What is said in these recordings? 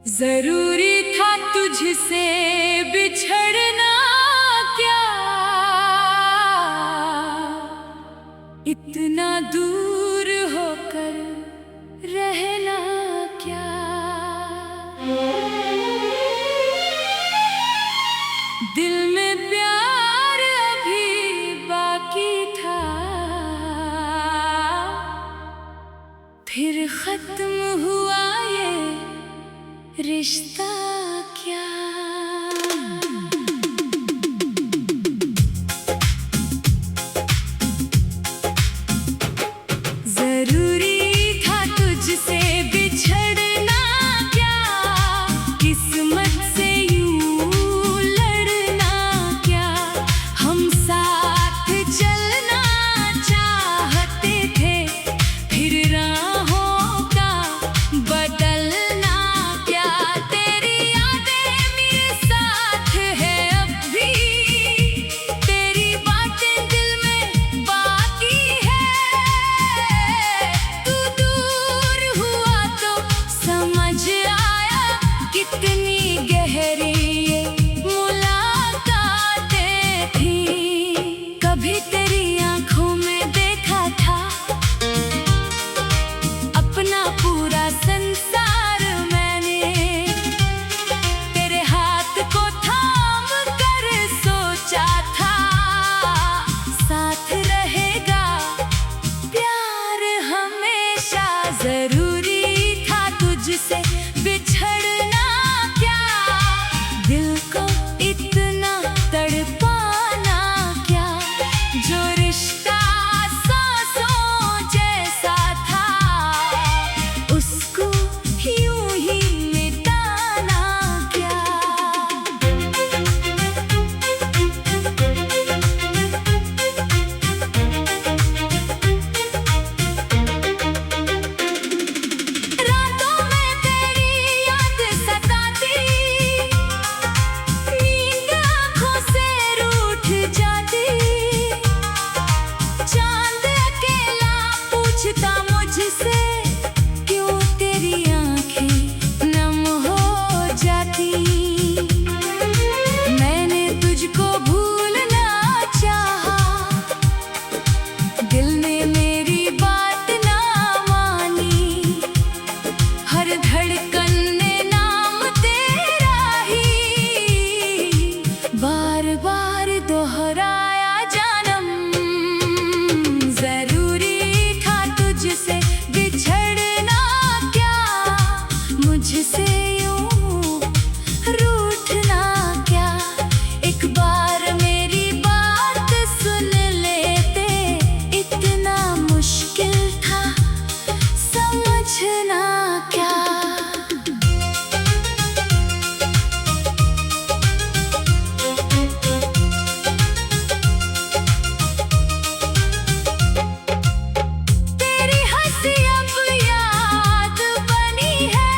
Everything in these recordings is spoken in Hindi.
जरूरी था तुझसे बिछड़ना क्या, इतना दूर होकर रहना क्या। दिल में प्यार अभी बाकी था, फिर खत्म हुआ ये रिश्ता क्या। जरूरी था तुझसे बिछड़ना क्या, किस्मत से यूं लड़ना क्या। हम साथ चलना चाहते थे, फिर राहों का बदलना क्या। तेरी यादें मेरे साथ है अब भी, तेरी बातें दिल में बाकी है। तू दूर हुआ तो समझ आया कितनी गहरी ये मुलाकातें थी। कभी तेरी आंखों में देखा था अपना पूरा संसार मैंने, तेरे हाथ को थाम कर सोचा था साथ रहेगा प्यार हमेशा। जरूरी था तुझसे बिछड़ना क्या, दिल को इतना तड़पाना क्या। जो रिश्ता सांसों जैसा था, उसको यूं ही मिटाना क्या। रातों में तेरी याद सताती, नींद आँखों से रूठ जाती। चांद अकेला पूछता मुझसे, क्यों तेरी आँखें नम हो जाती। मैंने तुझको भूलना चाहा, दिल ने मेरी बात ना मानी। हर धड़कन ने नाम तेरा ही बार बार दोहराया जानम। जरूरी था तुझसे बिछड़ना क्या, मुझसे यूं रूठना क्या। एक बार मेरी बात सुन लेते, इतना मुश्किल था समझना क्या। तेरी हंसी अब याद बनी है,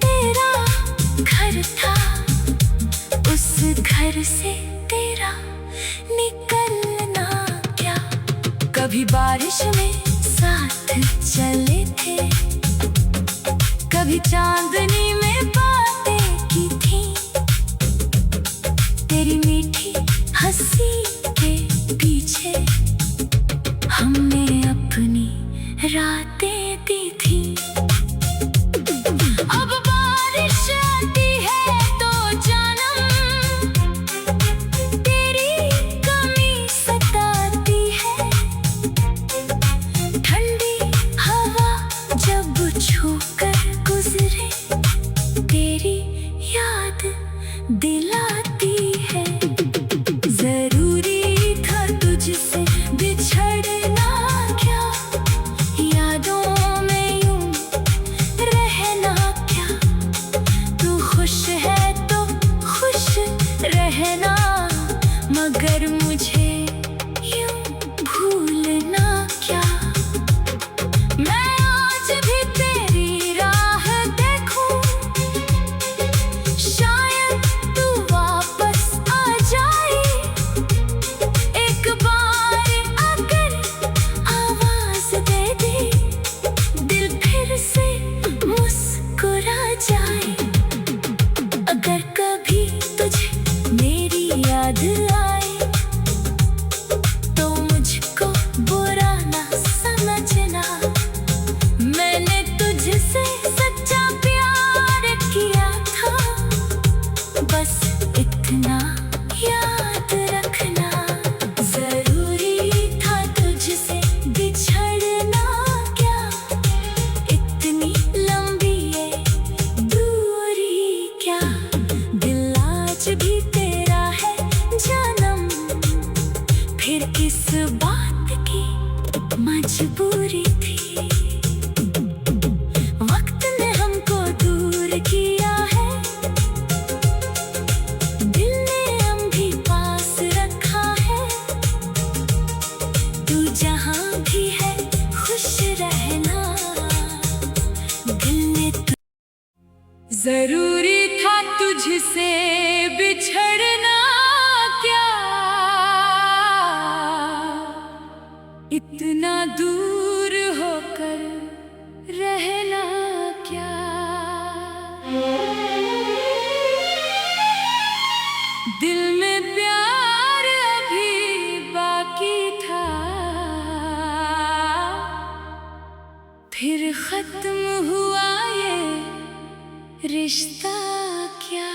तेरा घर था, उस घर से तेरा निकलना क्या। कभी बारिश में साथ चले थे, कभी चांदनी में बातें की थी। तेरी मीठी हंसी के पीछे हमने अपनी रातें दी थी। अब बारिश आती है तो जानम तेरी कमी सताती है। ठंडी हवा जब छूकर गुजरे तेरी याद दिलाती है। जरूरी था तुझसे बिछड़ना क्या, यादों में यूं रहना क्या। तू खुश है तो खुश रहना, मगर मुझे यूं भूलना क्या। मैं आज भी तेरी राह देखूं, शायद तू वापस आ जाए। एक बार अगर आवाज दे दे, दिल फिर से मुस्कुरा जाए। अगर कभी तुझे मेरी याद आए तो मुझको बुरा ना समझना। मैंने तुझसे सच्चा प्यार किया था, बस इतना याद रखना। जरूरी था तुझसे बिछड़ना क्या, इतनी लंबी ये दूरी क्या। दिल आज भी तेरा है जानम, फिर किस बात की मजबूरी थी। वक्त ने हमको दूर किया है, दिल ने हम भी पास रखा है। तू जहाँ भी है खुश रहना, दिल ने जरूरी था तुझसे बिछड़ना क्या, इतना दूर होकर रहना क्या। दिल में प्यार अभी बाकी था, फिर खत्म हुआ ये रिश्ता क्या।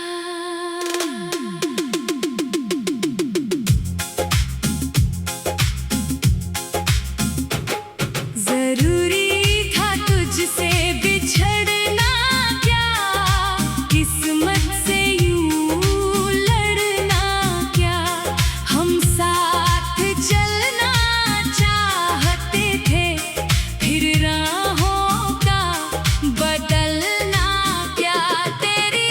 जरूरी था तुझसे बिछड़ना क्या, किस्मत से यूं लड़ना क्या। हम साथ चलना चाहते थे, फिर राहों का बदलना क्या। तेरी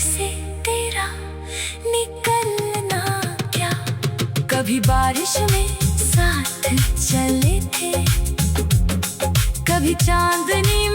से तेरा निकलना क्या। कभी बारिश में साथ चले थे, कभी चांदनी